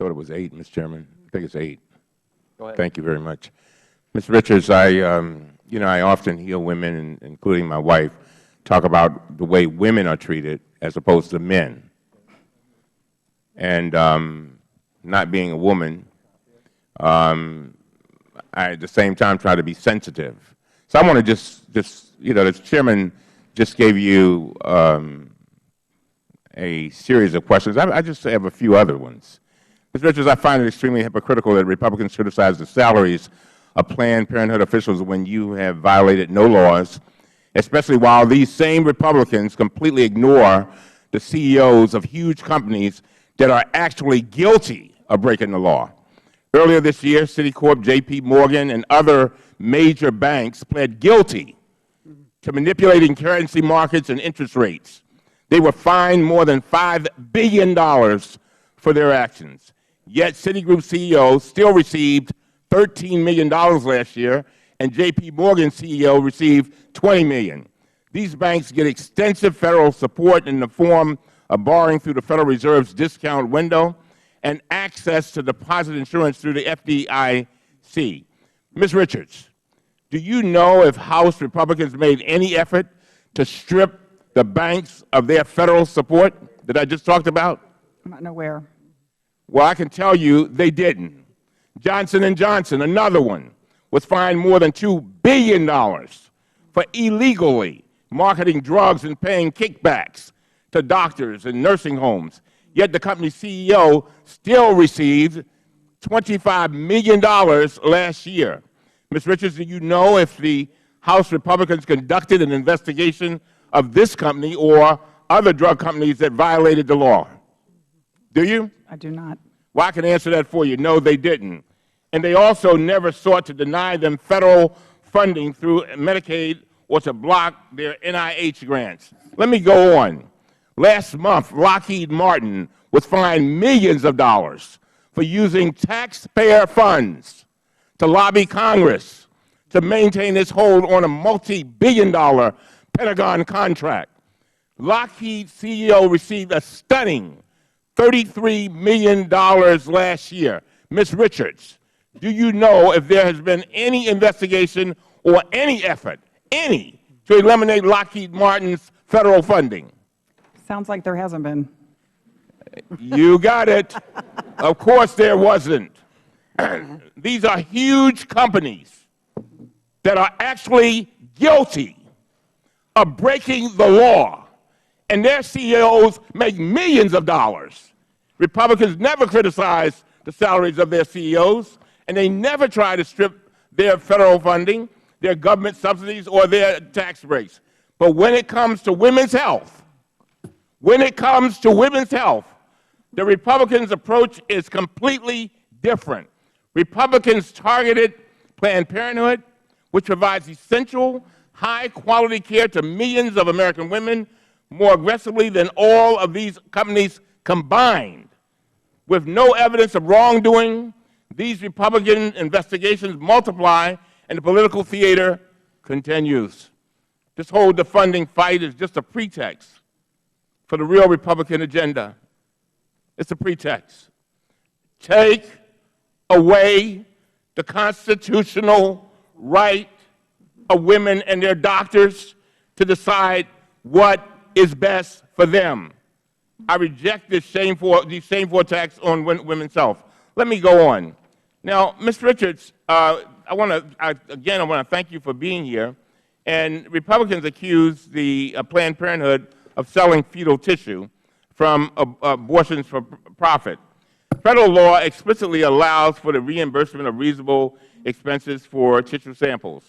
thought it was 8, Mr. Chairman. I think it's 8. Go ahead. Thank you very much. Mr. Richards, I often hear women, including my wife, talk about the way women are treated as opposed to men. And not being a woman, I at the same time try to be sensitive. So I want to just the Chairman just gave you a series of questions. I just have a few other ones. Mr. Richards, I find it extremely hypocritical that Republicans criticize the salaries of Planned Parenthood officials when you have violated no laws, especially while these same Republicans completely ignore the CEOs of huge companies that are actually guilty of breaking the law. Earlier this year, Citicorp, J.P. Morgan, and other major banks pled guilty to manipulating currency markets and interest rates. They were fined more than $5 billion for their actions. Yet Citigroup CEO still received $13 million last year, and J.P. Morgan CEO received $20 million. These banks get extensive federal support in the form of borrowing through the Federal Reserve's discount window and access to deposit insurance through the FDIC. Ms. Richards, do you know if House Republicans made any effort to strip the banks of their federal support that I just talked about? I'm unaware. Well, I can tell you they didn't. Johnson & Johnson, another one, was fined more than $2 billion for illegally marketing drugs and paying kickbacks to doctors and nursing homes. Yet the company's CEO still received $25 million last year. Ms. Richards, do you know if the House Republicans conducted an investigation of this company or other drug companies that violated the law? Do you? I do not. Well, I can answer that for you. No, they didn't. And they also never sought to deny them federal funding through Medicaid or to block their NIH grants. Let me go on. Last month, Lockheed Martin was fined millions of dollars for using taxpayer funds to lobby Congress to maintain its hold on a multi-billion-dollar Pentagon contract. Lockheed CEO received a stunning $33 million last year. Ms. Richards, do you know if there has been any investigation or any effort, to eliminate Lockheed Martin's federal funding? Sounds like there hasn't been. You got it. Of course there wasn't. These are huge companies that are actually guilty of breaking the law, and their CEOs make millions of dollars. Republicans never criticize the salaries of their CEOs, and they never try to strip their federal funding, their government subsidies, or their tax breaks. But when it comes to women's health, the Republicans' approach is completely different. Republicans targeted Planned Parenthood, which provides essential, high-quality care to millions of American women, more aggressively than all of these companies combined. With no evidence of wrongdoing, these Republican investigations multiply and the political theater continues. This whole defunding fight is just a pretext for the real Republican agenda. It's a pretext. Take away the constitutional right of women and their doctors to decide what is best for them. I reject these shameful attacks on women's health. Let me go on. Now, Ms. Richards, I want to thank you for being here. And Republicans accuse the Planned Parenthood of selling fetal tissue from abortions for profit. Federal law explicitly allows for the reimbursement of reasonable expenses for tissue samples.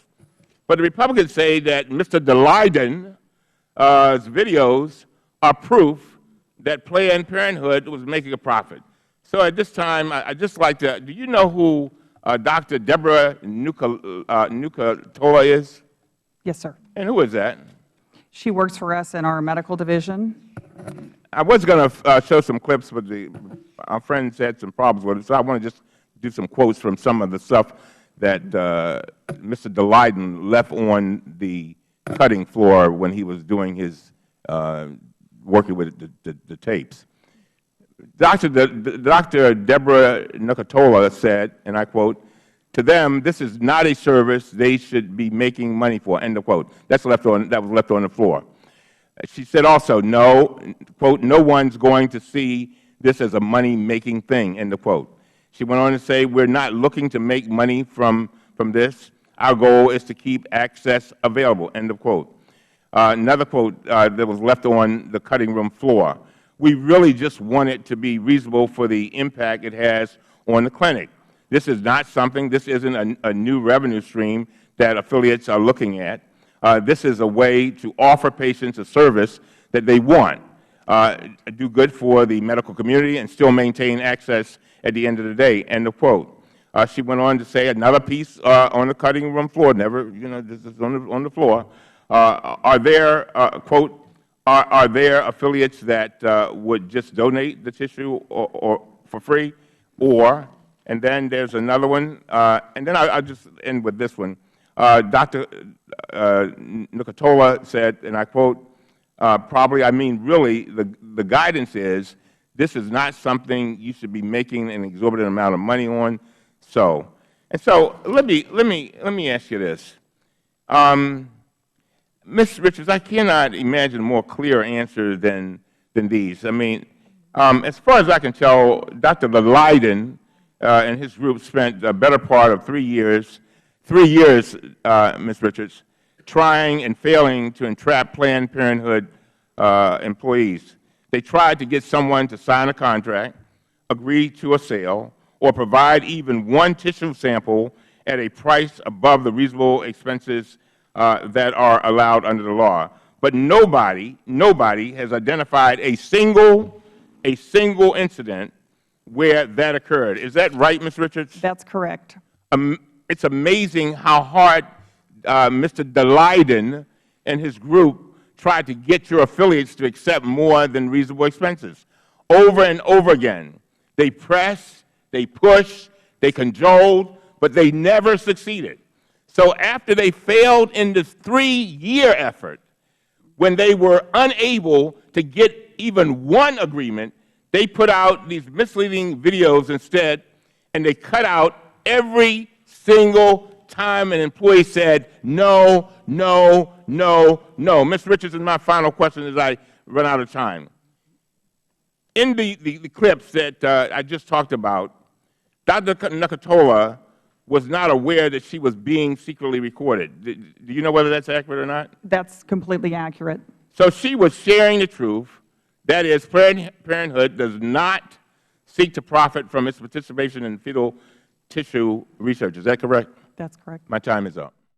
But the Republicans say that Mr. Dalyden's videos are proof that Planned Parenthood was making a profit. So at this time, I'd just like to, do you know who Dr. Deborah Nucatola is? Yes, sir. And who is that? She works for us in our medical division. I was going to show some clips, but our friends had some problems with it, so I want to just do some quotes from some of the stuff that Mr. Dalyden left on the cutting floor when he was doing his working with the tapes. Dr. Deborah Nucatola said, and I quote, "To them, this is not a service they should be making money for," end of quote. That was left on the floor. She said also, no, quote, "No one's going to see this as a money-making thing," end of quote. She went on to say, "We're not looking to make money from this. Our goal is to keep access available," end of quote. Another quote that was left on the cutting room floor, "We really just want it to be reasonable for the impact it has on the clinic. This is not something, this isn't a new revenue stream that affiliates are looking at. This is a way to offer patients a service that they want, do good for the medical community, and still maintain access at the end of the day," end of quote. She went on to say another piece on the cutting room floor, never, this is on the floor. Are there, quote, are there affiliates that would just donate the tissue or for free? Or, and then there's another one, and then I'll just end with this one. Dr. Nucatola said, and I quote, probably, I mean really, the guidance is, this is not something you should be making an exorbitant amount of money on. So, and so let me ask you this. Ms. Richards, I cannot imagine a more clear answer than these. I mean, as far as I can tell, Dr. Leiden and his group spent a better part of 3 years, Ms. Richards, trying and failing to entrap Planned Parenthood employees. They tried to get someone to sign a contract, agree to a sale, or provide even one tissue sample at a price above the reasonable expenses that are allowed under the law. But nobody has identified a single incident where that occurred. Is that right, Ms. Richards? That's correct. It's amazing how hard Mr. Leiden and his group tried to get your affiliates to accept more than reasonable expenses. Over and over again, they pressed, they pushed, they cajoled, but they never succeeded. So after they failed in this 3-year effort, when they were unable to get even one agreement, they put out these misleading videos instead, and they cut out every single time an employee said, no, no, no, no. Ms. Richards, my final question as I run out of time. In the clips that I just talked about, Dr. Nucatola was not aware that she was being secretly recorded. Do you know whether that's accurate or not? That's completely accurate. So she was sharing the truth. That is, Planned Parenthood does not seek to profit from its participation in fetal tissue research. Is that correct? That's correct. My time is up.